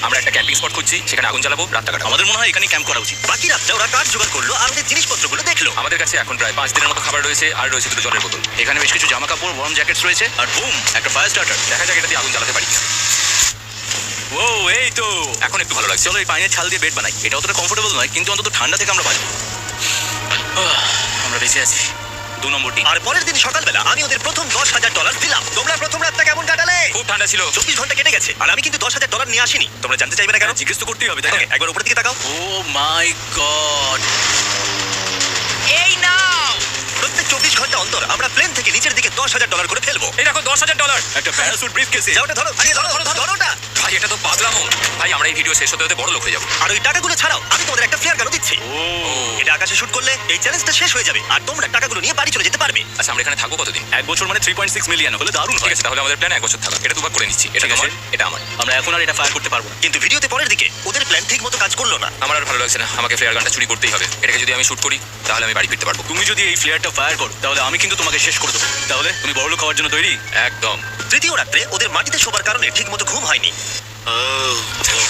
আমরা একটা camping spot খুঁজছি, সেখানে আগুন জ্বালাবো, রাতটা কাটাবো। আমাদের মনে হয় এখানে ক্যাম্প করা উচিত। বাকি রাতটা ওরা কাঠ জোগাড় করলো আর ওদের জিনিসপত্রগুলো দেখলো। আমাদের কাছে এখন প্রায় 5 দিনের মতো খাবার রয়েছে, আর রয়েছে 2 জলের বোতল। এখানে বেশ কিছু জামা কাপড়, ওয়ার্ম জ্যাকেটস রয়েছে, আর বুম, একটা ফায়ার স্টার্টার। দেখা যাক এটা দিয়ে আগুন জ্বালাতে পারি কিনা। ও, এই তো। এখন একটু ভালো লাগছে। চলো এই পাইনের ছাল দিয়ে বেড বানাই। এটা অতটা কমফোর্টেবল নয়, কিন্তু অন্তত ঠান্ডা থেকে আমরা বাঁচবো। আমরা বেঁচে আছি। 2 নম্বর দিন। আর পরের দিন সকালবেলা আমি ওদের প্রথম $10,000 দিলাম। তোমরা প্রথম রাতটা কেমন কাটালে? খুব ঠান্ডা ছিল। 24 ঘন্টা কেটে গেছে আর আমি কিন্তু $10,000 নিয়ে আসিনি। তোমরা জানতে চাইবে না কেন? জিজ্ঞেস তো করতেই হবে, তাই না? Okay, একবার উপরের দিকে তাকাও। ও মাই গড। এই নাও। প্রত্যেক 24 ঘন্টা অন্তর আমরা প্লেন থেকে নিচের দিকে $10,000 করে ফেলবো। এই দেখো $10,000। একটা প্যারাসুট ব্রিফকেসে। যাও ওটা ধরো, আগে ধরো, ধরো ওটা। ভাই এটা তো পাগলামো। ভাই আমরা এই ভিডিও শেষ হতে হতে বড় লোক হয়ে যাবো। আর ওই টাকাগুলো ছাড়াও আমি তোমাদের একটা ফ্লেয়ার গানও দিচ্ছি। ও, এটা আকাশে শুট করলে এই চ্যালেঞ্জটা শেষ হয়ে যাবে আর তোমরা টাকাগুলো নিয়ে বাড়ি চলে যেতে পারবে। আচ্ছা আমরা এখানে থাকবো কতদিন? 1 বছর মানে 3.6 মিলিয়ন হলে দারুণ ঠিক হয়। আছে, তাহলে আমাদের প্ল্যান 1 বছর থাকা। এটা দুভাগ করে নিচ্ছি। এটা ঠিক আছে। তোমার, এটা আমার। আমরা এখন আর এটা ফায়ার করতে পারবো না। কিন্তু ভিডিওতে পরের দিকে ওদের প্ল্যান ঠিক মতো কাজ করলো না। আমার আর ভালো লাগছে না। আমাকে ফ্লেয়ার গানটা চুরি করতেই হবে। এটাকে যদি আমি শুট করি তাহলে আমি বাড়ি ফিরতে পারবো। তুমি যদি এই ফ্লেয়ারটা ফায়ার করো তাহলে আমি কিন্তু তোমাকে শেষ করে দেবো। তাহলে তুমি বড়লোক হওয়ার জন্য তৈরি? একদম। তৃতীয় রাত্রে ওদের মাটিতে শোবার কারণে ঠিক মতো ঘুম হয়নি।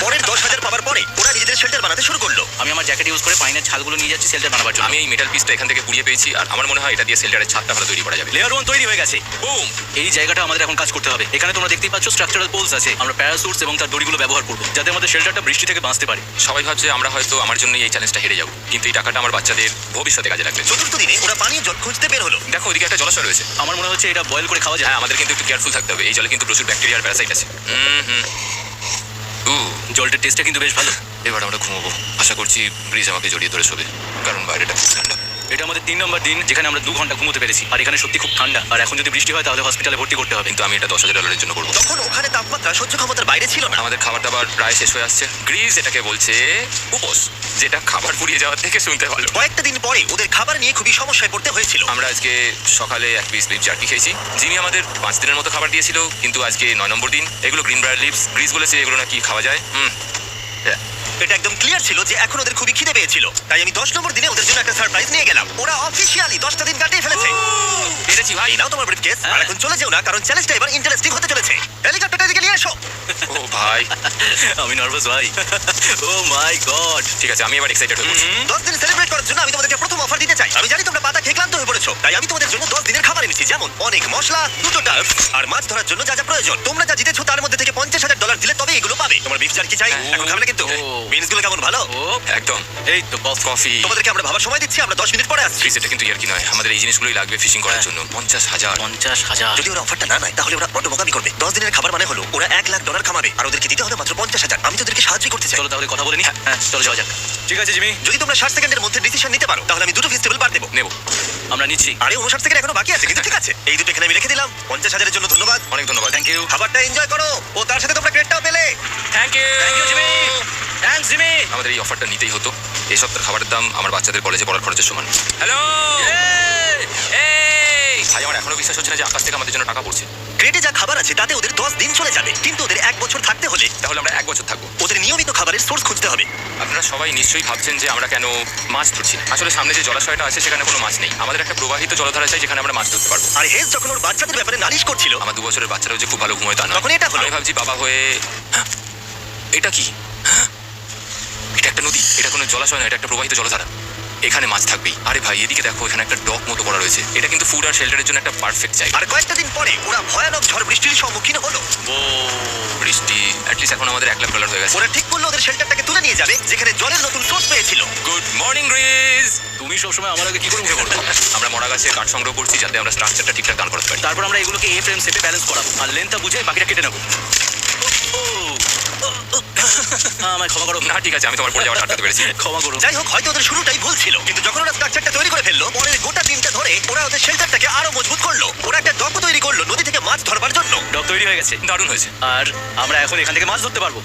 পরের 10,000 পাওয়ার পরে ওরা নিজেদের শেল্টার বানাতে শুরু করলো। আমি আমার জ্যাকেট ইউজ করে পাইনের ছালগুলো নিয়ে যাচ্ছি শেল্টার বানাবার জন্য। আমি এই মেটাল পিসটা এখান থেকে কুড়িয়ে পেয়েছি, আর আমার মনে হয় এটা দিয়ে শেল্টারের ছাদটা ভালো তৈরি করা যাবে। লেয়ার 1 তৈরি হয়ে গেছে। বুম। এই জায়গাটা আমাদের এখন কাজ করতে হবে। এখানে তোমরা দেখতেই পাচ্ছ স্ট্রাকচারাল পোলস আছে। আমরা প্যারাসুটস এবং তার দড়িগুলো ব্যবহার করব যাতে আমাদের শেল্টারটা বৃষ্টি থেকে বাঁচতে পারে। সবাই ভাবছে আমরা হয়তো আমার জন্য এই চ্যালেঞ্জটা হেরে যাবো, কিন্তু এই টাকাটা আমার বাচ্চাদের ভবিষ্যতে কাজে লাগবে। চতুর্থ দিনে ওরা পানীয় জল খুঁজতে বের হলো। দেখো ওদিকে একটা জলাশয় রয়েছে। আমার মনে হচ্ছে এটা বয়েল করে খাওয়া যায়। হ্যাঁ, আমাদের কিন্তু একটু কেয়ারফুল থাকতে হবে। এই জলে কিন্তু প্রচুর ব্যাকটেরিয়া আর প্যারাসাইট আছে। জলটার টেস্টটা কিন্তু বেশ ভালো। এবার আমরা ঘুমোবো। আশা করছি ব্রিজ আমাকে জড়িয়ে ধরে শোবে, কারণ বাইরেটা খুব ঠান্ডা। এটা আমাদের 3 নম্বর দিন যেখানে আমরা 2 ঘন্টা ঘুমোতে পেরেছি। আর এখানে সত্যি খুব ঠান্ডা। আর এখন যদি বৃষ্টি হয় তাহলে হসপিটালে ভর্তি করতে হবে। কিন্তু আমি এটা $10,000 জন্য করবো। তখন ওখানে তাপমাত্রা সহ্য ক্ষমতার বাইরে ছিল না। আমাদের খাবার দাবার প্রায় শেষ হয়ে আসছে। গ্রিজ এটাকে বলছে উপোস, যেটা খাবার পুড়িয়ে যাওয়ার থেকে শুনতে ভালো। কয়েকটা দিন পরে ওদের খাবার নিয়ে খুবই সমস্যায় পড়তে হয়েছিল। আমরা আজকে সকালে 1 পিস বিফ জার্কি খেয়েছি। জিমি আমাদের 5 দিনের মতো খাবার দিয়েছিল, কিন্তু আজকে 9 নম্বর দিন। এগুলো গ্রিন ব্রায়ার লিভস। গ্রিজ বলেছে এগুলো নাকি খাওয়া যায়। এটা একদম ক্লিয়ার ছিল যে এখন ওদের খুবই খিদে পেয়েছিল। তাই আমি 10 নম্বর দিনে ওদের জন্য একটা সারপ্রাইজ নিয়ে গেলাম। ওরা অফিশিয়ালি 10টা দিন কাটিয়ে ফেলেছে। পেরেছি ভাই। এই নাও তোমার ব্রিফকেস। আর এখন চলে যেও না, কারণ চ্যালেঞ্জটা এবার ইন্টারেস্টিং হতে চলেছে। হেলিকপ্টারটা এদিকে নিয়ে এসো। ও ভাই, আমি নার্ভাস ভাই। ও মাই গড। ঠিক আছে, আমি এবার এক্সাইটেড হয়ে পড়ছি। 10 দিন সেলিব্রেট করার জন্য আমি তোমাদেরকে প্রথম অফার দিতে চাই। আমি জানি তোমরা পাতা খেয়ে ক্লান্ত হয়ে পড়েছো, তাই আমি তোমাদের জন্য 10 দিনের খাবার এনেছি, যেমন অনেক মশলা, 2টো টার্ফ আর মাছ ধরার জন্য যা যা প্রয়োজন। তোমরা যা জিতেছো তার মধ্যে থেকে $50,000 দিলে তবে এগুলো পাবে। তোমার বিফ জার্কি চাই? এখন খাবে না কিন্তু? বিনসগুলো কেমন ভালো? ও একদম। এই তো বস। কফি। তোমাদেরকে আমরা ভাবার সময় দিচ্ছি, আমরা 10 মিনিট পরে আসছি। প্লিজ, এটা কিন্তু ইয়ার কি নয়। আমাদের এই জিনিসগুলোই লাগবে ফিশিং করার জন্য। 50,000। 50,000। যদি ওরা অফারটা না নেয় তাহলে ওরা বড় বোকামি করবে। 10 দিনের খাবার মানে হলো ওরা $1,00,000 কামাবে আর ওদেরকে দিতে হবে মাত্র 50,000। আমি তো ওদেরকে সাহায্য করতে চাই। চলো তাহলে কথা বলে নি। হ্যাঁ, চলো যাওয়া যাক। ঠিক আছে জিমি, যদি তোমরা 60 সেকেন্ডের মধ্যে ডিসিশন নিতে পারো তাহলে আমি 2টো ফেস্টিভ্যাল বার দেবো। নেব। আমরা নিচ্ছি। আরে 59 সেকেন্ড এখনো বাকি আছে, কিন্তু ঠিক আছে। এই দুটো এখানে আমি রেখে দিলাম। 50,000 এর জন্য ধন্যবাদ। অনেক ধন্যবাদ। Thank you. খাবারটা এনজয় করো। ও তার সাথে তোমরা ক্রেডটাও পেলে। Thank you. Thank you Jimmy. Thanks Jimmy. আমাদের এই অফারটা নিতেই হতো। এই সপ্তাহের খাবারের দাম আমার বাচ্চাদের কলেজে পড়ার খরচের সমান। হ্যালো। ভাই, আমার এখনো বিশ্বাস হচ্ছে না যে আকাশ থেকে আমাদের জন্য টাকা পড়ছে। ক্রেটে যা খাবার আছে তাতে ওদের 10 দিন চলে যাবে, কিন্তু ওদের 1 বছর থাকতে হলে তাহলে আমরা 1 বছর থাকবো। ওদের নিয়মিত খাবারের সোর্স খুঁজতে হবে। আপনারা সবাই নিশ্চয়ই ভাবছেন যে আমরা কেন মাছ ধরছি না। আসলে সামনে যে জলাশয়টা আছে সেখানে কোনো মাছ নেই। আমাদের একটা প্রবাহিত জলধারা চাই যেখানে আমরা মাছ ধরতে পারবো। আর হেজ যখন ওর বাচ্চাদের ব্যাপারে নালিশ করছিল, আমার 2 বছরের বাচ্চারাও যে খুব ভালো ঘুমোয় তা নয়। তখন এটা হলো। আমি ভাবছি বাবা হয়ে এটা কি? এটা একটা নদী, এটা কোনো জলাশয় নয়, এটা একটা প্রবাহিত জলধারা। এখানে মাছ থাকবেই। আরে ভাই, এদিকে দেখো, এখানে একটা ডক মতো করা রয়েছে। এটা কিন্তু ফুড আর শেল্টারের জন্য একটা পারফেক্ট জায়গা। আর কয়েকটা দিন পরে ওরা ভয়ানক ঝড় বৃষ্টির সম্মুখীন হলো। ও বৃষ্টি। অ্যাটলিস্ট এখন আমাদের $1,00,000 হয়ে গেছে। ওরা ঠিক করলো ওদের শেল্টারটাকে তুলে নিয়ে যাবে যেখানে জলের নতুন সোর্স পেয়েছিল। গুড মর্নিং গ্রিজ। তুমি সবসময় আমার আগে কি করে উঠে পড়ো? আমরা মরা গাছে কাঠ সংগ্রহ করছি যাতে আমরা স্ট্রাকচারটা ঠিকঠাক দান করতে পারি। তারপর আমরা এগুলোকে এ ফ্রেম শেপে ব্যালেন্স করাবো আর লেন্থটা বুঝে বাকিটা কেটে নেবো। আমায় ক্ষমা করো। না ঠিক আছে, আমি তোমার পড়ে যাওয়ার আটকাতে পেরেছি। ক্ষমা করো। যাই হোক, হয়তো ওদের শুরুটাই ভুল ছিল, কিন্তু যখন ওরা স্ট্রাকচারটা তৈরি করে ফেললো, পরের গোটা দিনটা ধরে ওরা ওদের শেল্টারটাকে আরো মজবুত করলো। ওরা একটা ডক তৈরি করলো নদী থেকে মাছ ধরবার জন্য। ডক তৈরি হয়ে গেছে। দারুণ হয়েছে। আর আমরা এখন এখান থেকে মাছ ধরতে পারবো।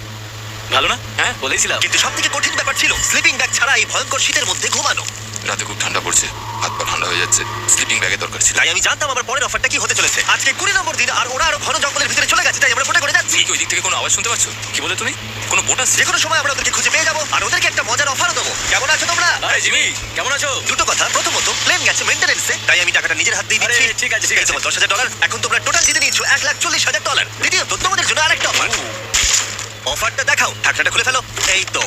ভালো না? হ্যাঁ, বলেইছিলাম। কিন্তু সবথেকে কঠিন ব্যাপার ছিল স্লিপিং ব্যাগ ছাড়া এই ভয়ঙ্কর শীতের মধ্যে ঘুমানো। রাতে খুব ঠান্ডা পড়ছে, হাত পা ঠান্ডা হয়ে যাচ্ছে। স্লিপিং ব্যাগের দরকার ছিল। তাই আমি জানতাম আমার পরের অফারটা কি হতে চলেছে। আজকে 20 নম্বর দিন আর ওরা আরো ঘন জঙ্গলের ভিতরে চলে গেছে, তাই আমরা ফটো করে যাচ্ছি। তুমি কি ওই দিক থেকে কোনো আওয়াজ শুনতে পাচ্ছ? কি বলে তুমি? কোনো বোট আসছে? যে কোনো সময় আমরা ওদেরকে খুঁজে পেয়ে যাবো আর ওদেরকে একটা মজার অফারও দেবো। কেমন আছো তোমরা? আরে জিমি, কেমন আছো? দুটো কথা। প্রথমত, প্লেন গেছে মেইনটেনেন্সে, তাই আমি টাকাটা নিজের হাত দিয়ে দিচ্ছি। আরে, ঠিক আছে, ঠিক এই আছে। তোমার $10,000। এখন তোমরা টোটাল জিতে নিয়েছো $1,40,000। দ্বিতীয়ত, তোমাদের জন্য আরেকটা অফার। অফারটা দেখাও, ঢাকনাটা খুলে ফেলো। এই তো,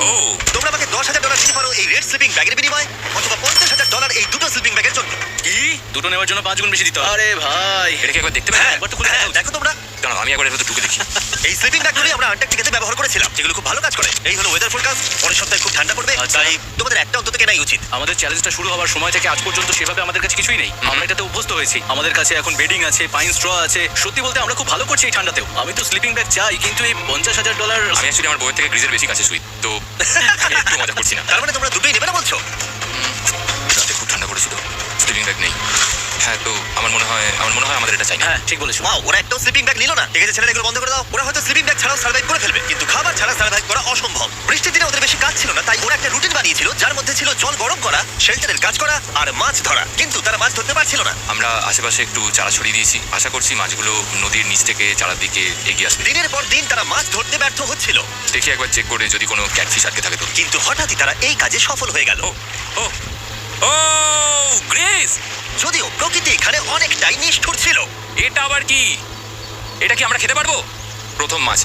ও তোমরা আমাকে $10,000 দিতে পারো এই রেড স্লিপিং ব্যাগের বিনিময়ে, অথবা $50,000 এই দুটো স্লিপিং ব্যাগের জন্য। কি দুটো নেওয়ার জন্য 5 গুণ বেশি দিতে হবে? আরে ভাই, এটা কি একবার দেখতে পাবে? হ্যাঁ, একবার তো খুলে হ্যাঁ, দেখা উচিত। দেখো তোমরা, দাঁড়াও আমি একবার এর ভেতর ঢুকে দেখি। এই স্লিপিং ব্যাগগুলি আমরা আন্টার্কটিকাতে ব্যবহার করেছিলাম, যেগুলো খুব ভালো কাজ করে। এই হলো ওয়েদার ফোরকাস্ট, পরের সপ্তাহে খুব ঠান্ডা পড়বে, আচ্ছা। তাই তোমাদের একটা অন্তত কেনাই উচিত। আমাদের চ্যালেঞ্জটা শুরু হওয়ার সময় থেকে আজ পর্যন্ত সেভাবে আমাদের কাছে কিছুই নেই। আমরা এটাতে অভ্যস্ত হয়েছি। আমাদের কাছে এখন বেডিং আছে, পাইন স্ট্র আছে। সত্যি বলতে আমরা খুব ভালো করছি এই ঠান্ডাতেও। আমি তো স্লিপিং ব্যাগ চাই, কিন্তু এই $50,000 আমি অ্যাকচুয়ালি আমার বইয়ের থেকে গ্রিজের বেশি কাছে শুই, তো আমি একটু মজা করছি না। তার মানে তোমরা দুটোই নেবে না বলছো? রাতে খুব ঠান্ডা পড়েছিল, স্লিপিং ব্যাগ নেই। হ্যাঁ, তো আমার মনে হয় আমাদের এটা চাই না। হ্যাঁ ঠিক বলেছো। ওয়াও, ওরা একটাও স্লিপিং ব্যাগ নিল না। ঠিক আছে ছেলেরা, এগুলো বন্ধ করে দাও। ওরা হয়তো স্লিপিং ব্যাগ ছাড়াও সার্ভাইভ করে ফেলবে, কিন্তু খাবার ছাড়া সার্ভাইভ করা অসম্ভব। বৃষ্টির দিনে ওদের বেশি কাজ ছিল না, তাই ওরা একটা রুটিন বানিয়েছিল যার মধ্যে ছিল জল গরম করা, শেল্টারের কাজ করা আর মাছ ধরা। কিন্তু তারা মাছ ধরতে পারছিল না। আমরা আশেপাশে একটু চারা ছড়িয়ে দিয়েছি, আশা করছি মাছগুলো নদীর নিচ থেকে চারার দিকে এগিয়ে আসবে। দিনের পর দিন তারা মাছ ধরতে ব্যর্থ হচ্ছিল, দেখি একবার চেক করে যদি কোনো ক্যাটফিশ আটকে থাকে তো। কিন্তু হঠাৎই তারা এই কাজে সফল হয়ে গেল। ও ও ও গ্রেস, যদিও প্রকৃতি এখানে অনেকটাই নিষ্ঠুর ছিল। এটা আবার কি? এটা কি আমরা খেতে পারবো? প্রথম মাছ,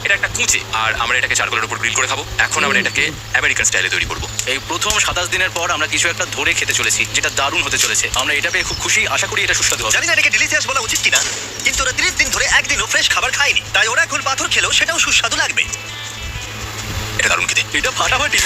এটা একটা কুঁচে, আর আমরা এটাকে চারকোলের উপর গ্রিল করে খাবো। এখন আমরা এটাকে আমেরিকান স্টাইলে তৈরি করবো। এই প্রথম 27 দিনের পর আমরা কিছু একটা ধরে খেতে চলেছি, যেটা দারুণ হতে চলেছে। আমরা এটা পেয়ে খুব খুশি, আশা করি এটা সুস্বাদু হবে। জানি না এটাকে ডিলিশিয়াস বলা উচিত কিনা, কিন্তু ওরা 30 দিন ধরে একদিনও ফ্রেশ খাবার খায়নি, তাই ওরা এখন পাথর খেলেও সেটাও সুস্বাদু লাগবে। এটা দারুণ খেতে। এটা ফাটাফাটি।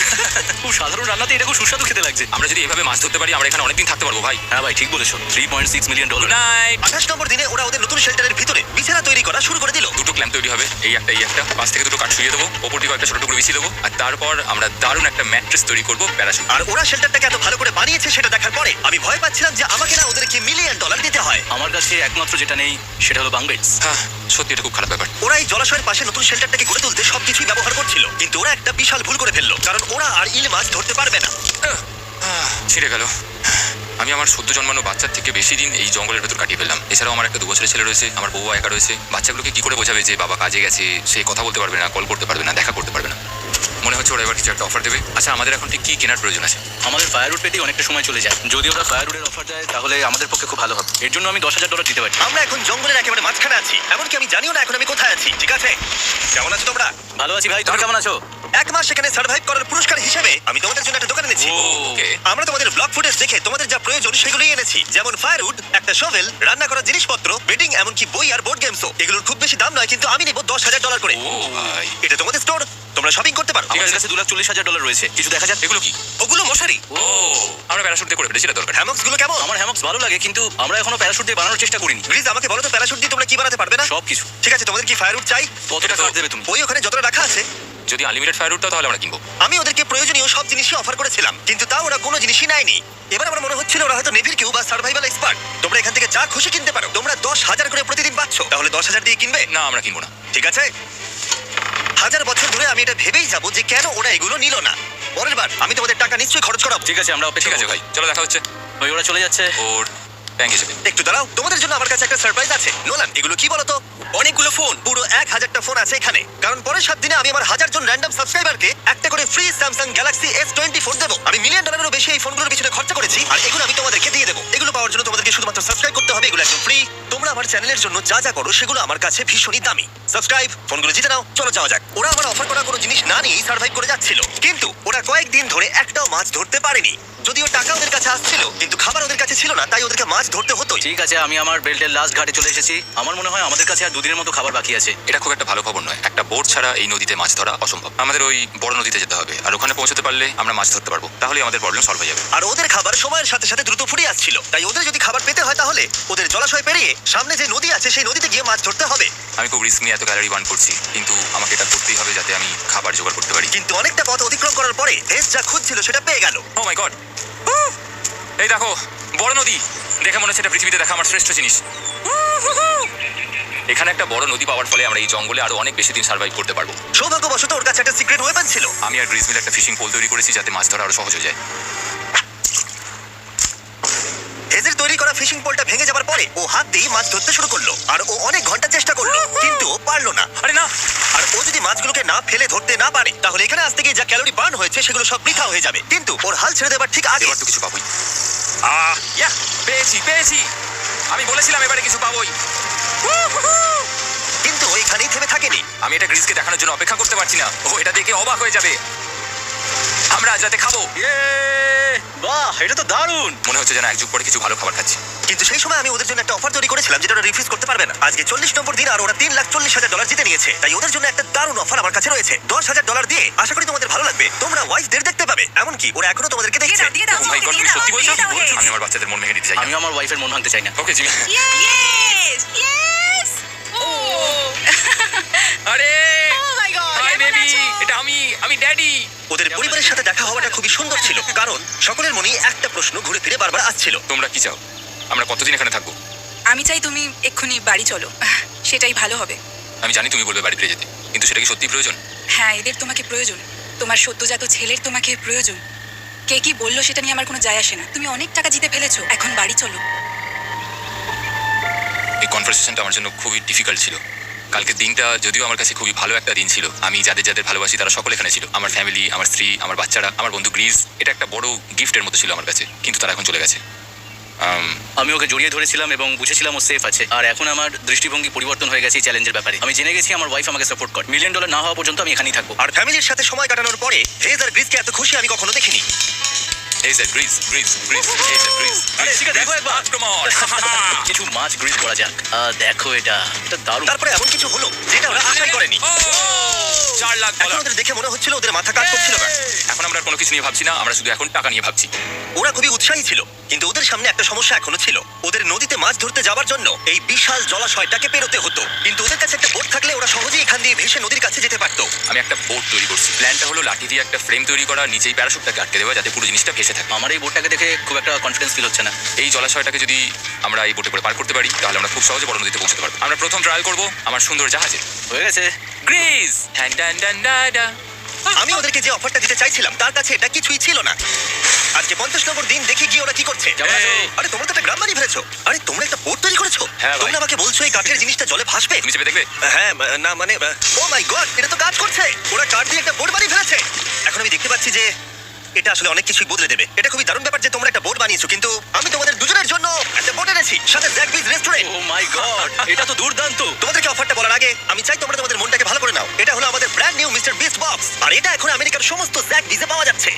খুব সাধারণ রান্নাতে এটা খুব সুস্বাদু খেতে লাগছে। আমরা যদি এভাবে মাছ ধরতে পারি, আমরা এখানে অনেকদিন থাকতে পারবো ভাই। হ্যাঁ ভাই ঠিক বলেছো। $3.6 মিলিয়ন। নাইট। 28 নম্বর দিনে ওরা ওদের নতুন শেল্টারের ভিতরে বিছানা তৈরি করা শুরু করে দিল। দুটো ক্ল্যাম্প তৈরি হবে, এই একটা, পাশ থেকে দুটো কাঠ শুয়ে দেবো, ওপর দিকে একটা ছোট টুকরো বিছিয়ে দেবো, আর তারপর আমরা দারুণ একটা ম্যাট্রেস তৈরি করবো প্যারাশুট। আর ওরা শেল্টারটাকে এত ভালো করে বানিয়েছে সেটা দেখার পরে আমি ভয় পাচ্ছিলাম যে আমাকে না ওদেরকে $1,000,000 দিতে হয়। আমার কাছে একমাত্র যেটা নেই সেটা হলো বাং বেডস। হ্যাঁ, সত্যি এটা খুব খারাপ ব্যাপার। ওরা এই জলাশয়ের পাশে নতুন শেল্টারটাকে গড়ে তুলতে সবকিছুই ব্যবহার করছিল, কিন্তু ওরা একটা বিশাল ভুল করে ফেললো, কারণ ওরা আর ইল মাছ ধরতে পারবে না। ছিঁড়ে গেল। আমি আমার সদ্য জন্মানো বাচ্চার থেকে বেশি দিন এই জঙ্গলের ভেতর কাটিয়ে ফেললাম। এছাড়াও আমার একটা 2 বছরের ছেলে রয়েছে, আমার বউ একা রয়েছে। বাচ্চাগুলোকে কি করে বোঝাবে যে বাবা কাজে গেছে, সে কথা বলতে পারবে না, কল করতে পারবে না, দেখা করতে পারবে না। মনে হচ্ছে ওরা এবার কিছু একটা অফার দেবে। আচ্ছা, আমাদের এখন ঠিক কি কেনার প্রয়োজন আছে? আমাদের ফায়ারউড পেটি অনেকটা সময় চলে যায়। যদি ওরা ফায়ারউডের অফার দেয় তাহলে আমাদের পক্ষে খুব ভালো হবে। এর জন্য আমি $10,000 দিতে পারি। আমরা এখন জঙ্গলের একেবারে মাঝখানে আছি, এমনকি আমি জানিও না এখন আমি কোথায় আছি। ঠিক আছে, কেমন আছো তোমরা? ভালো আছি ভাই, তুমি কেমন আছো? 1 মাস সেখানে সার্ভাইভ করার পুরস্কার হিসেবে আমি তোমাদের জন্য একটা দোকান এনেছি। ওকে। আমরা তোমাদের ব্লগ ফুটেজ দেখে তোমাদের যা প্রয়োজন সেগুলোই এনেছি, যেমন ফায়ারউড, একটা শোভেল, রান্না করার জিনিসপত্র, বেডিং, এমনকি বই আর বোর্ড গেমসও। এগুলোর খুব বেশি দাম নয়, কিন্তু আমি নেব $10,000 করে। ও ভাই, এটা তোমাদের স্টোর, তোমরা শপিং করতে পারো। ঠিক আছে। আমাদের কাছে $2,40,000 রয়েছে। কিছু দেখা যাক। এগুলো কি? ওগুলো মশারি। ও, আমরা প্যারাশুট দিয়ে করে ফেলেছি, এটা দরকার। হ্যামক্স গুলো কেমন? আমার হ্যামক্স ভালো লাগে, কিন্তু আমরা এখনো প্যারাশুট দিয়ে বানানোর চেষ্টা করিনি। প্লিজ আমাকে বলো তো, প্যারাশুট দিয়ে তোমরা কি বানাতে পারবে না? সবকিছু। ঠিক আছে, তোমাদের কি ফায়ারউড চাই? কত এটা টাকা তো- দেবে তুমি? ওই ওখানে যতটা রাখা আছে। যদি আনলিমিটেড ফায়ারউডটা, তাহলে আমরা কিনবো। আমি ওদেরকে প্রয়োজনীয় সব জিনিসই অফার করেছিলাম, কিন্তু তাও ওরা কোনো জিনিসই নেয়নি। এবার আমার মনে হচ্ছিল ওরা হয়তো নেভির কেউ বা সার্ভাইভাল এক্সপার্ট। তোমরা এখান থেকে যা খুশি কিনতে পারো। তোমরা 10,000 করে প্রতিদিন পাচ্ছ, তাহলে 10,000 দিয়ে কিনবে? না, আমরা কিনবো না। ঠিক আছে। 1000 বছর ধরে আমি এটা ভেবেই যাবো যে কেন ওরা এগুলো নিল না। পরের বার আমি তোমাদের টাকা নিশ্চয়ই খরচ করাবো। ঠিক আছে, আমরা ঠিক আছে ভাই, চলো দেখা হচ্ছে। ওই ওরা চলে যাচ্ছে। ওর ব্যাংক হিসেবে। একটু দাঁড়াও, তোমাদের জন্য আমার কাছে একটা সারপ্রাইজ আছে। নোলান, এগুলো কি বলতো? অনেকগুলো ফোন, পুরো 1000টা ফোন আছে এখানে, কারণ পরের 7 দিনে আমি আমার 1000 জন র্যান্ডম সাবস্ক্রাইবারকে একটা করে ফ্রি স্যামসাং গ্যালাক্সি S24 দেবো। আমি $1,000,000-এরও বেশি এই ফোনগুলোর পিছনে খরচা করেছি, আর এগুলো আমি তোমাদেরকে দিয়ে দেবো। এগুলো পাওয়ার জন্য তোমাদেরকে শুধুমাত্র সাবস্ক্রাইব করতে হবে, এগুলো একদম ফ্রি। তোমরা আমার চ্যানেলের জন্য যা যা করো সেগুলো আমার কাছে ভীষণই দামি। সাবস্ক্রাইব, ফোনগুলো জিতে নাও। চলো যাওয়া যাক। ওরা আমার অফার করা কোনো জিনিস না নিয়েই সার্ভাইভ করে যাচ্ছিল, কিন্তু ওরা কয়েকদিন ধরে একটাও মাছ ধরতে পারেনি। যদিও টাকা ওদের কাছে আসছিল, কিন্তু খাবার ওদের কাছে ছিল না, তাই ওদেরকে মাছ ধরতে হতোই। ঠিক আছে, আমি আমার বেল্টের লাস্ট ঘাটে চলে এসেছি। আমার মনে হয় আমাদের কাছে আর 2 দিনের মতো খাবার বাকি আছে। এটা খুব একটা ভালো খবর নয়। একটা বোট ছাড়া এই নদীতে মাছ ধরা অসম্ভব। আমাদের ওই বড় নদীতে যেতে হবে, আর ওখানে পৌঁছতে পারলে আমরা মাছ ধরতে পারবো। তাহলে আমাদের প্রবলেম সলভ হয়ে যাবে। আর ওদের খাবার সময়ের সাথে সাথে দ্রুত ফুরিয়ে আসছিল, তাই ওদের যদি খাবার পেতে হয় তাহলে ওদের জলাশয় পেরিয়ে সামনে যে নদী আছে সেই নদীতে গিয়ে মাছ ধরতে হবে। আমি খুব রিস্ক নিয়ে এত ক্যালোরি বার্ন করছি, কিন্তু আমাকে এটা করতেই হবে যাতে আমি খাবার জোগাড় করতে পারি। কিন্তু অনেকটা পথ অতিক্রম করার পরে ভেস যা খুঁজছিল সেটা পেয়ে গেল। ও মাই গড, এই দেখো বড় নদী। দেখে মনে হচ্ছে এটা পৃথিবীতে দেখা আমার শ্রেষ্ঠ জিনিস। এখানে একটা বড় নদী পাওয়ার ফলে আমরা এই জঙ্গলে আরো অনেক বেশি দিন সার্ভাইভ করতে পারবো। সৌভাগ্যবশত ওর কাছে একটা সিক্রেট ওয়েপন ছিল। আমি আর গ্রিজমিল একটা ফিশিং পোল তৈরি করেছি যাতে মাছ ধরা আরো সহজ হয়ে যায়। হেজের তৈরি করা ফিশিং পোলটা ভেঙে যাবার পরে ও হাত দিয়ে মাছ ধরতে শুরু করলো, আর ও অনেক ঘন্টা চেষ্টা করলো, কিন্তু ও পারলো না। আরে না, আর ও যদি মাছগুলোকে না ফেলে ধরতে না পারে তাহলে এখানে আসতে গিয়ে যা ক্যালোরি বার্ন হয়েছে সেগুলো সব বৃথা হয়ে যাবে। কিন্তু ওর হাল ছেড়ে দেবার ঠিক আগে এবার তো কিছু পাবোই। ইয়া, পেয়েছি। আমি বলেছিলাম এবারে কিছু পাবোই। কিন্তু ও এখানেই থেমে থাকেনি। আমি এটা গ্রিসকে দেখানোর জন্য অপেক্ষা করতে পারছি না। ও এটা দেখে অবাক হয়ে যাবে। আমরা আজ রাতে খাবো। বাহ, এটা তো দারুণ। মনে হচ্ছে যেন এক যুগ পরে কিছু ভালো খাবার খাচ্ছি। কিন্তু সেই সময় আমি ওদের জন্য একটা অফার তৈরি করেছিলাম যেটা ওরা রিফিউজ করতে পারবে না। আজকে 40 নম্বর দিন আর ওরা $3,40,000 জিতে নিয়েছে। তাই ওদের জন্য একটা দারুণ অফার আমার কাছে রয়েছে। $10,000 দিয়ে আশা করি তোমাদের ভালো লাগবে। তোমরা ওয়াইফদের দেখতে পাবে, এমনকি ওরা এখনো তোমাদেরকে দেখছে। ও মাই গড, তুমি সত্যি বলছো? আমি আমার বাচ্চাদের মন ভেঙে দিতে চাই না। আমি আমার ওয়াইফের মন ভাঙতে চাই না। Okay Jimmy. Yes! Yes! Oh! আরে Oh my God! হাই কেমন বেবি, আছো? এটা আমি ড্যাডি। ওদের পরিবারের সাথে দেখা হওয়াটা খুবই সুন্দর ছিল, কারণ সকলের মনেই একটা প্রশ্ন ঘুরে ফিরে বারবার আসছিল। তোমরা কি চাও? আমরা কতদিন এখানে থাকবো? আমি চাই তুমি এক্ষুনি বাড়ি চলো। সেটাই ভালো হবে। আমি জানি তুমি বলবে বাড়ি ফিরে যেতে, কিন্তু সেটা কি সত্যি প্রয়োজন? হ্যাঁ, এদের তোমাকে প্রয়োজন। তোমার সদ্যজাত ছেলের তোমাকে প্রয়োজন। কে কি বললো সেটা নিয়ে আমার কোনো যায় আসে না। তুমি অনেক টাকা জিতে ফেলেছো, এখন বাড়ি চলো। এই কনভারসেশনটা আমার জন্য খুবই ডিফিকাল্ট ছিল। কালকের দিনটা যদিও আমার কাছে খুবই ভালো একটা দিন ছিল। আমি যাদের যাদের ভালোবাসি তারা সকলে এখানে ছিল। আমার ফ্যামিলি, আমার স্ত্রী, আমার বাচ্চারা, আমার বন্ধু গ্রিস। এটা একটা বড় গিফটের মতো ছিল আমার কাছে, কিন্তু তারা এখন চলে গেছে। আমি ওকে জড়িয়ে ধরেছিলাম এবং বুঝেছিলাম ও সেফ আছে। আর এখন আমার দৃষ্টিভঙ্গি পরিবর্তন হয়ে গেছে এই চ্যালেঞ্জের ব্যাপারে। আমি জেনে গেছি আমার ওয়াইফ আমাকে সাপোর্ট করে। $1 মিলিয়ন না হওয়া পর্যন্ত আমি এখানেই থাকবো। আর ফ্যামিলির সাথে সময় কাটানোর পরে হেজ আর গ্রিসকে এত খুশি আমি কখনো দেখিনি। এই যে গ্রিস, গ্রিস, গ্রিস, এই যে গ্রিস। আরে, ঠিক আছে, দেখো একবার। আক্রমণ। কিছু মাছ গ্রিল করা যাক। দেখো এটা দারুণ। তারপরে এমন কিছু হলো যেটা ওরা আশাই করেনি। ও, 4 লাখ এখন ডলার। ওদের দেখে মনে হচ্ছিল ওদের মাথা কাজ করছিল না। এখন আমরা আর কোনো কিছু নিয়ে ভাবছি না, আমরা শুধু এখন টাকা নিয়ে ভাবছি। ওরা খুবই উৎসাহী ছিল, কিন্তু ওদের সামনে একটা সমস্যা এখনো ছিল। ওদের নদীতে মাছ ধরতে যাওয়ার জন্য এই বিশাল জলাশয়টাকে পেরোতে হতো। কিন্তু ওদের কাছে একটা বোট থাকলে ওরা সহজেই এখান দিয়ে ভেসে নদীর কাছে যেতে পারতো। আমি একটা বোট তৈরি করছি। প্ল্যানটা হলো লাঠি দিয়ে একটা ফ্রেম তৈরি করা, নিচেই প্যারাশুটটাকে আটকে দেওয়া, যাতে পুরো জিনিসটা ভেসে থাকে। আমার এই বোটটাকে দেখে খুব একটা কনফিডেন্স ফিল হচ্ছে না। এই জলাশয়টাকে যদি আমরা এই বোটে করে পার করতে পারি, তাহলে আমরা খুব সহজে বড় নদীতে পৌঁছতে পারবো। আমরা প্রথম ট্রায়াল করব আমার সুন্দর জাহাজে। হয়ে গেছে। Greece. Dan Dan Dan Dan. আমি ওদেরকে যে অফারটা দিতে চাইছিলাম তার কাছে এটা কিছুই ছিল না। আজকে 50 নম্বর দিন, দেখি গিয়ে ওরা কি করছে। কেমন আছো? আরে তোমরা তো একটা গ্রাম বানিয়ে ফেলেছো। আরে তোমরা একটা বোট তৈরি করেছো? হ্যাঁ ভাই। তোমরা আমাকে বলছো এই কাঠের জিনিসটা জলে ভাসবে? তুমি চেপে দেখবে? হ্যাঁ, না মানে ও মাই গড, এটা তো কাজ করছে। ওরা কাঠ দিয়ে একটা বোট বানিয়ে ফেলেছে। এখন আমি দেখতে পাচ্ছি যে এটা আসলে অনেক কিছুই বদলে দেবে। এটা খুবই দারুণ ব্যাপার যে তোমরা একটা বোট বানিয়েছো, কিন্তু আমি তোমাদের দুজনের জন্য একটা বোট এনেছি, সাথে জ্যাকবিজ রেস্টুরেন্ট। ও মাই গড, এটা তো দুর্দান্ত। তোমাদেরকে অফারটা বলার আগে আমি চাই তোমরা তোমাদের মনটাকে ভালো করে নাও। এটা হলো আমাদের brand new Mister Beast box, আর এটা এখন আমেরিকার সমস্ত জ্যাকবিজে পাওয়া যাচ্ছে।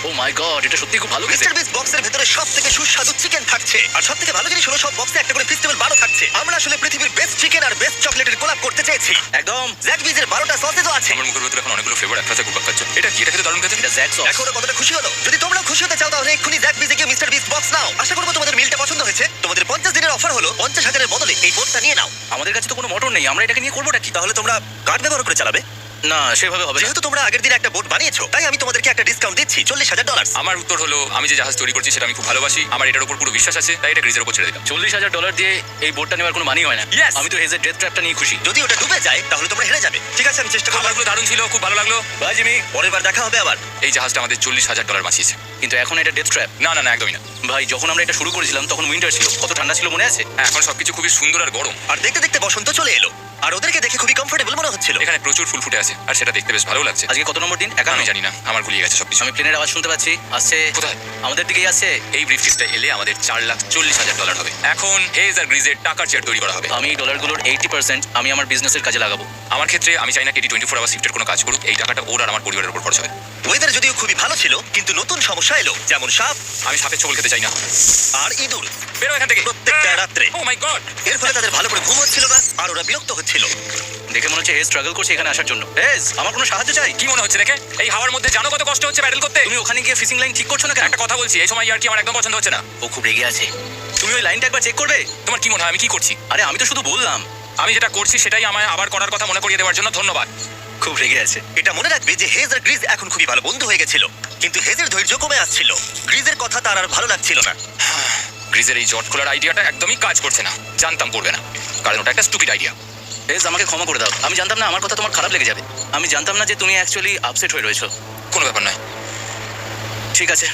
ও মাই গড, এটা সত্যি খুব ভালো খেতে। মিস্টার বিস্ট বক্সের ভেতরে সবথেকে সুস্বাদু চিকেন থাকছে, আর সবথেকে ভালো জিনিস হলো সব বক্সে একটা করে ফেস্টিভ্যাল বারও থাকছে। আমরা আসলে পৃথিবীর বেস্ট চিকেন আর বেস্ট চকলেটের কোলাপ করতে চেয়েছি। একদম। জ্যাকবিজের 12টা সসেজও আছে। আমার মুখের ভেতরে এখন অনেকগুলো ফ্লেভার একসাথে ঘুরপাক খাচ্ছে। এটা কি? এটা খেতে দারুণ খেতে। এটা জ্যাক সস। দেখো ওরা কতটা খুশি হলো। যদি তোমরাও খুশি হতে চাও তাহলে এক্ষুনি জ্যাকবিজে গিয়ে মিস্টার বিস্ট বক্স নাও। আশা করবো তোমাদের মিলটা পছন্দ হয়েছে। তোমাদের 50 দিনের অফার হলো 50,000-এর বদলে এই বোটটা নিয়ে নাও। আমাদের কাছে তো কোনো মোটর নেই, আমরা এটাকে নিয়ে করবোটা কি? তাহলে তোমরা কাঠ ব্যবহার করে চালাবে? না, সেভাবে হবে না। যেহেতু তোমরা আগের দিন একটা বোট বানিয়েছো, তাই আমি তোমাদেরকে একটা ডিসকাউন্ট দিচ্ছি, $40,000। আমার উত্তর হলো আমি যে জাহাজ তৈরি করছি সেটা আমি খুব ভালোবাসি। আমার এটার উপর পুরো বিশ্বাস আছে, তাই এটা গ্রিজের উপর ছেড়ে দিলাম। $40,000 দিয়ে এই বোটটা নেওয়ার কোনো মানি হয় না। Yes! আমি তো হেজের ডেথ ট্র্যাপটা নিয়ে খুশি। যদি ওটা ডুবে যায় তাহলে তোমরা হেরে যাবে। ঠিক আছে, আমি চেষ্টা করবো। খাবারগুলো দারুণ ছিল, খুব ভালো লাগলো। Bye Jimmy. পরের বার দেখা হবে আবার। এই জাহাজটা আমাদের $40,000 বাঁচিয়েছে। কিন্তু এখন এটা ডেথ ট্র্যাপ। না না না, একদমই না। ভাই, যখন আমরা এটা শুরু করেছিলাম তখন উইন্টার ছিল, কত ঠান্ডা ছিল মনে আছে? হ্যাঁ, এখন সবকিছু খুবই সুন্দর আর গরম। আর দেখতে দেখতে বসন্ত চলে এলো, আর ওদেরকে দেখে খুবই কমফোর্টেবল মনে হচ্ছিল। এখানে প্রচুর ফুল ফুটে আছে, আর সেটা দেখতে বেশ ভালো লাগছে। আজকে কত নম্বর দিন? আমি জানি না, আমার গুলিয়ে গেছে সবকিছু। আমি প্লেনের আওয়াজ শুনতে পাচ্ছি, আসছে। কোথায়? আমাদের দিকেই আসছে। এই ব্রিফকেসটা এলে আমাদের $4,40,000 হবে। এখন হেজ আর গ্রিজের টাকার চেয়ার তৈরি করা হবে। আমি এই ডলারগুলোর 80% আমি আমার বিজনেসের কাজে লাগাবো। আমার ক্ষেত্রে আমি চাই না কেডি 24 আওয়ার শিফটের কোনো কাজ করুক। এই টাকাটা ওর আর আমার পরিবারের উপর খরচ হবে। ওয়েদার যদিও খুবই ভালো ছিল, কিন্তু নতুন সমস্যা এলো, যেমন সাপ আমি সাপের ছবল খেতে চাই না। আর ইঁদুর। বেরো এখান থেকে প্রত্যেকটা রাত্রে। ও মাই গড। এর ফলে তাদের ভালো করে ঘুম হচ্ছিল না, আর ওরা বিরক্ত হচ্ছিল। দেখে মনে হচ্ছে হেজ স্ট্রাগল করছে এখানে আসার জন্য। হেজ, আমার কোনো সাহায্য চাই। কি মনে হচ্ছে দেখে? এই হাওয়ার মধ্যে জানো কত কষ্ট হচ্ছে প্যাডেল করতে? তুমি ওখানে গিয়ে ফিশিং লাইন ঠিক করছো না কেন? একটা কথা বলছি, এই সময় আর কি আমার একদম পছন্দ হচ্ছে না। ও খুব রেগে আছে। তুমি ওই লাইনটা একবার চেক করবে? তোমার কি মনে হয় আমি কি করছি? আরে আমি তো শুধু বললাম। আমি যেটা করছি সেটাই আমায় আবার করার কথা মনে করিয়ে দেওয়ার জন্য ধন্যবাদ। খুব রেগে আছে। এটা মনে রাখবে যে হেজ আর গ্রিজ এখন খুবই ভালো বন্ধু হয়ে গেছিল, কিন্তু হেজের ধৈর্য কমে আসছিল। গ্রিজের কথা তার আর ভালো লাগছিল না। গ্রিজের এই জট খোলার আইডিয়াটা একদমই কাজ করছে না। জানতাম করবে না, কারণ ওটা একটা স্টুপিড আইডিয়া। হেজ, আমাকে ক্ষমা করে দাও। আমি জানতাম না আমার কথা তোমার খারাপ লেগে যাবে। আমি জানতাম না যে তুমি অ্যাকচুয়ালি আপসেট হয়ে রয়েছো। কোনো ব্যাপার নয়। ঠিক আছে,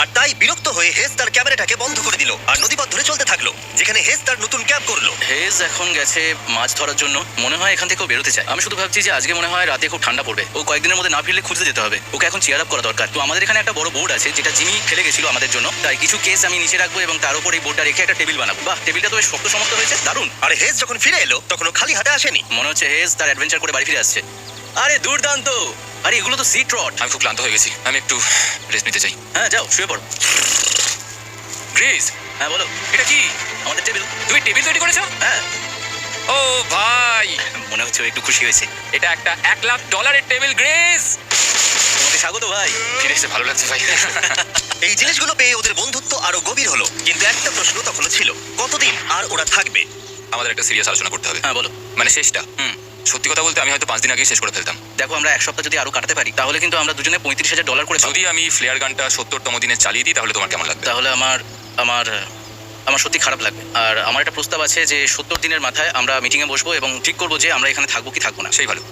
আর তাই বিরক্ত হয়ে হেজ তার ক্যামেরাটাকে বন্ধ করে দিল আর নদীপথ ধরে চলতে থাকলো, যেখানে হেজ তার নতুন ক্যাম্প করলো। হেজ এখন গেছে মাছ ধরার জন্য, মনে হয় এখান থেকেও বেরোতে চায়। আমি শুধু ভাবছি যে আজকে মনে হয় রাতে খুব ঠান্ডা পড়বে, ও কয়েকদিনের মধ্যে না ফিরলে খুঁজতে যেতে হবে। ওকে এখন চিয়ার আপ করা দরকার। তো আমাদের এখানে একটা বড় বোর্ড আছে যেটা জিমি ফেলে গেছিল আমাদের জন্য, তাই কিছু কেস আমি নিচে রাখবো এবং তার উপর এই বোর্ডটা রেখে একটা টেবিল বানাবো। বাহ, টেবিলটা তো বেশ শক্ত সমর্থ হয়েছে, দারুণ। আর হেজ যখন ফিরে এলো তখন ও খালি হাতে আসেনি। মনে হচ্ছে হেজ তার অ্যাডভেঞ্চার করে বাড়ি ফিরে আসছে। আরে দুর্দান্ত! আরে এগুলো তো সি ট্রট। আমি খুব ক্লান্ত হয়ে গেছি, আমি একটু রেস্ট নিতে চাই। হ্যাঁ যাও শুয়ে পড়ো। গ্রেস, হ্যাঁ বলো। এটা কি? আমাদের টেবিল। তুমি টেবিল তৈরি করেছো? হ্যাঁ, ও ভাই, মনে হচ্ছে ও একটু খুশি হয়েছে। এটা একটা $1,00,000 টেবিল। গ্রেস, তোমাকে স্বাগত ভাই। ফিরে এসে ভালো লাগছে ভাই। এই জিনিসগুলো পেয়ে ওদের বন্ধুত্ব আরো গভীর হলো, কিন্তু একটা প্রশ্ন তখনও ছিল, কতদিন আর ওরা থাকবে? আমাদের একটা সিরিয়াস আলোচনা করতে হবে, হ্যাঁ বলো। মানে শেষটা। হুম, সত্যি কথা বলতে আমি হয়তো 5 দিন আগেই শেষ করে ফেলতাম। দেখো আমরা এক সপ্তাহ যদি আরো কাটাতে পারি তাহলে কিন্তু আমরা দুজনে $35,000 করে পাবো। যদি আমি ফ্লেয়ার গানটা 70তম দিনে চালিয়ে দিই তাহলে তোমার কেমন লাগবে? তাহলে আমার আমার আমার সত্যি খারাপ লাগবে। আর আমার একটা প্রস্তাব আছে যে 70 দিনের মাথায় আমরা মিটিংয়ে বসবো এবং ঠিক করবো যে আমরা এখানে থাকবো কি থাকবো না। সেই ভালো।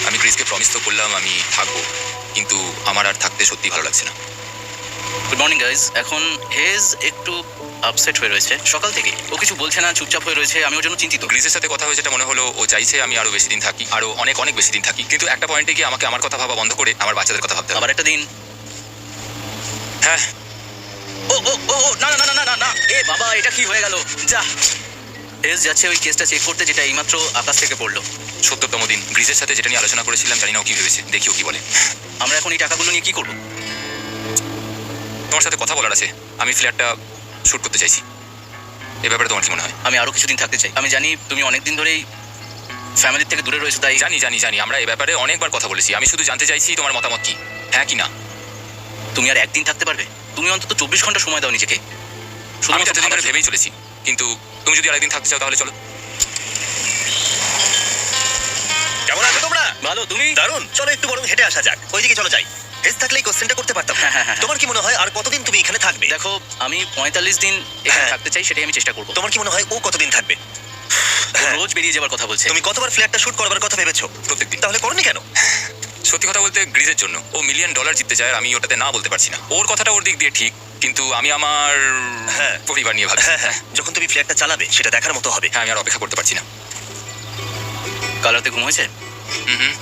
আমি গ্রিসকে প্রমিস তো করলাম আমি থাকবো, কিন্তু আমার আর থাকতে সত্যি ভালো লাগছে না। Good morning guys. এখন হেজ একটু আপসেট হয়ে রয়েছে সকাল থেকে, ও কিছু বলছে না, চুপচাপ হয়ে রয়েছে। আমি ওর জন্য চিন্তিত। গ্রিসের সাথে কথা হয়েছে, যেটা মনে হলো ও চাইছে আমি আরো বেশি দিন থাকি, আরো অনেক অনেক বেশি দিন থাকি, কিন্তু একটা পয়েন্টে গিয়ে আমাকে আমার কথা ভাবা বন্ধ করে আমার বাচ্চাদের কথা ভাবতে হবে। আবার একটা দিন। হ্যাঁ, ও ও ও ও, না না না না না না, এ বাবা এটা কি হয়ে গেল? যা, হেজ যাচ্ছে ওই কেসটা চেক করতে যেটা এইমাত্র আকাশ থেকে পড়লো। 70তম দিন। গ্রিসের সাথে যেটা নিয়ে আলোচনা করেছিলাম, জানি না ও কি ভেবেছে, দেখি ও কি বলে। আমরা এখন এই টাকাগুলো নিয়ে কি করবো? তোমার সাথে কথা বলার আছে, আমি ফ্ল্যাটটা শুট করতে চাইছি। এ ব্যাপারে তোমার কি মনে হয়? আমি আরো কিছুদিন থাকতে চাই। আমি জানি তুমি অনেকদিন ধরেই ফ্যামিলির থেকে দূরে রয়েছে, তাই জানি জানি জানি, আমরা এ ব্যাপারে অনেকবার কথা বলেছি। আমি শুধু জানতে চাইছি তোমার মতামত কি, হ্যাঁ কি না। তুমি আর একদিন থাকতে পারবে? তুমি অন্তত 24 ঘন্টা সময় দাও নিজেকে। আমি শুধুমাত্র এতদিন ধরে ভাবার জন্য। ভেবেই চলেছি, কিন্তু তুমি যদি আরেকদিন থাকতে চাও তাহলে চলো। কেমন আছো তোমরা? ভালো, তুমি? দারুণ। চলো একটু বরং হেঁটে আসা যাক, ওইদিকে চলো যাই। হেজ থাকলে এই কোশ্চেনটা করতে পারতাম না। হ্যাঁ। তোমার কি মনে হয় আর কতদিন তুমি এখানে থাকবে? দেখো আমি 45 দিন এখানে হ্যাঁ। থাকতে চাই, সেটাই আমি চেষ্টা করবো। তোমার কি মনে হয় ও কতদিন থাকবে? ও রোজ বেরিয়ে যাবার কথা বলছে। তুমি কতবার ফ্ল্যাটটা শুট করবার কথা ভেবেছো? প্রত্যেকদিন। তাহলে করনি কেন? সত্যি কথা বলতে গ্রিজের জন্য। ও $1 মিলিয়ন জিততে চায় আর আমি ওটাতে না বলতে পারছি না। ওর কথাটা ওর দিক দিয়ে ঠিক, কিন্তু আমি আমার হ্যাঁ। পরিবার নিয়ে ভাবছি। হ্যাঁ, যখন তুমি ফ্ল্যাটটা চালাবে সেটা দেখার মতো হবে। হ্যাঁ, আমি আর অপেক্ষা করতে পারছি না। কাল রাতে ঘুম হয়েছে? হুম।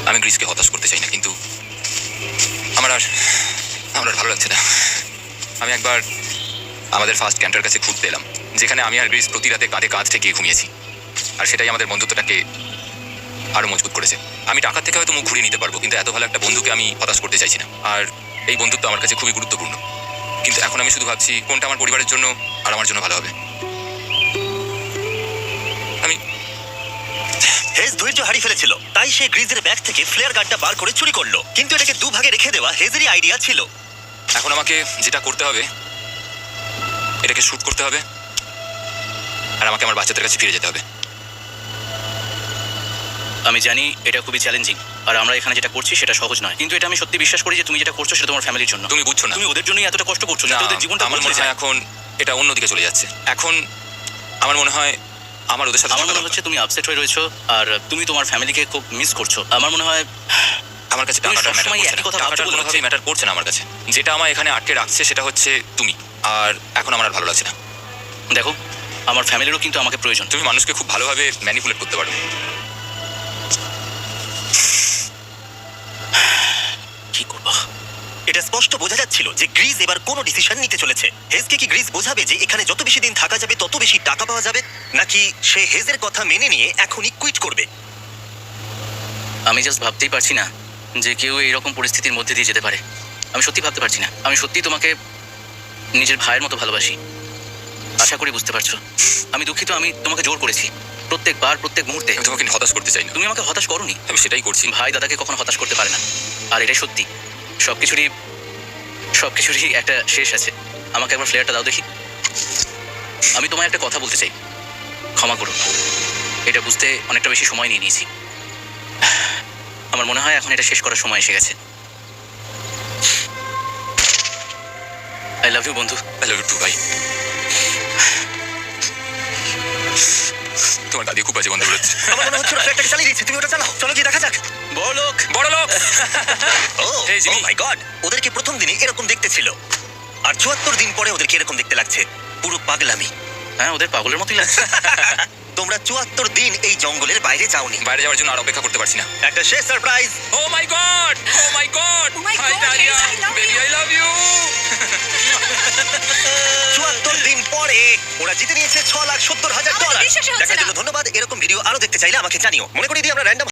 আমি গ্রিসকে হতাশ করতে চাই না, কিন্তু আমার আর ভালো লাগছে না। আমি একবার আমাদের ফার্স্ট ক্যান্টার কাছে ঘুরতে এলাম, যেখানে আমি আর গ্রিস প্রতি রাতে কাঁধে কাঁধ ঠেকিয়ে ঘুমিয়েছি, আর সেটাই আমাদের বন্ধুত্বটাকে আরো মজবুত করেছে। আমি টাকার থেকে হয়তো মুখ ঘুরিয়ে নিতে পারবো, কিন্তু এত ভালো একটা বন্ধুকে আমি হতাশ করতে চাইছি না। আর এই বন্ধুত্ব আমার কাছে খুবই গুরুত্বপূর্ণ, কিন্তু এখন আমি শুধু ভাবছি কোনটা আমার পরিবারের জন্য আর আমার জন্য ভালো হবে। আমি হেজ ধৈর্য হারিয়ে ফেলেছিল, তাই সে গ্রিজের ব্যাগ থেকে ফ্লেয়ার গানটা বার করে চুরি করলো, কিন্তু এটাকে দুভাগে রেখে দেওয়া হেজেরই আইডিয়া ছিল। এখন আমাকে যেটা করতে হবে, এটাকে শুট করতে হবে, আর আমাকে আমার বাচ্চাদের কাছে ফিরে যেতে হবে। আমি জানি এটা খুবই চ্যালেঞ্জিং, আর আমরা এখানে যেটা করছি সেটা সহজ নয়, কিন্তু এটা আমি সত্যি বিশ্বাস করি যে তুমি যেটা করছো সেটা তোমার ফ্যামিলির জন্য। তুমি বুঝছো না, তুমি ওদের জন্যই এতটা কষ্ট করছো, যাতে ওদের জীবনটা আমার মনে হয় এখন এটা অন্যদিকে চলে যাচ্ছে। এখন আমার মনে হয় আমার ওদের সাথে আমার মনে হচ্ছে তুমি আপসেট হয়ে রয়েছো আর তুমি তোমার ফ্যামিলিকে খুব মিস করছো। আমার মনে হয় আমার কাছে তুমি টাকাটা সবসময় ম্যাটার একই করছে কথা না। ভাবছো টাকাটা বলে কোনোভাবেই ম্যাটার করছে না আমার কাছে। যেটা আমার এখানে আটকে রাখছে সেটা হচ্ছে তুমি, আর এখন আমার আর ভালো লাগছে না। দেখো আমার ফ্যামিলিরও কিন্তু আমাকে প্রয়োজন। তুমি মানুষকে খুব ভালোভাবে ম্যানিপুলেট করতে পারো। কি করবো? এটা স্পষ্ট বোঝা যাচ্ছিল যে গ্রিজ এবার কোনো ডিসিশন নিতে চলেছে। হেজকে কি গ্রিজ বোঝাবে যে এখানে যত বেশি দিন থাকা যাবে তত বেশি টাকা পাওয়া যাবে, নাকি সে হেজের কথা মেনে নিয়ে এখনই কুইট করবে? আমি জাস্ট ভাবতেই পারছি না যে কেউ এইরকম পরিস্থিতির মধ্যে দিয়ে যেতে পারে। আমি সত্যি ভাবতে পারছি না। আমি সত্যি তোমাকে নিজের ভাইয়ের মতো ভালোবাসি, আশা করি বুঝতে পারছো। আমি দুঃখিত, আমি তোমাকে জোর করেছি প্রত্যেকবার, প্রত্যেক মুহূর্তে। আমি তোমাকে হতাশ করতে চাই না, তুমি আমাকে হতাশ করোনি। আমি সেটাই করছি। ভাই দাদাকে কখনো হতাশ করতে পারে না, আর এটাই সত্যি। সবকিছুরই একটা শেষ আছে। আমাকে একবার ফ্লেয়ারটা দাও দেখি। আমি তোমায় একটা কথা বলতে চাই, ক্ষমা করো, এটা বুঝতে অনেকটা বেশি সময় নিয়ে নিয়েছি। আমার মনে হয় এখন এটা শেষ করার সময় এসে গেছে। আই লাভ ইউ বন্ধু। আই লাভ ইউ টু ভাই। তোমার দাদি খুব বাজে বন্ধ করেছে। আমার মনে হচ্ছে ফ্ল্যাটটাকে চালিয়ে দিচ্ছে, তুমি ওটা চালাও, চলো গিয়ে দেখা যাক। বড়লোক। বড় লোক। ও Hey, Jimmy. মাই গড, ওদেরকে প্রথম দিনে এরকম দেখতে ছিল, আর 74 দিন পরে ওদেরকে এরকম দেখতে লাগছে। পুরো পাগলামি। হ্যাঁ, ওদের পাগলের মতোই লাগছে। তোমরা 74 দিন এই জঙ্গলের বাইরে যাওনি। বাইরে যাওয়ার জন্য আর অপেক্ষা করতে পারছি না। একটা শেষ surprise. Oh my God, oh my God, Oh my God, Talia, Hayes, I love baby you. I love you. 74 দিন পরে ওরা জিতে নিয়েছে $6,70,000। আমার বিশ্বাসই হচ্ছে দেখার না। জন্য ধন্যবাদ। এরকম ভিডিও আরো দেখতে চাইলে আমাকে জানিও। মনে করি আমরা র্যান্ডম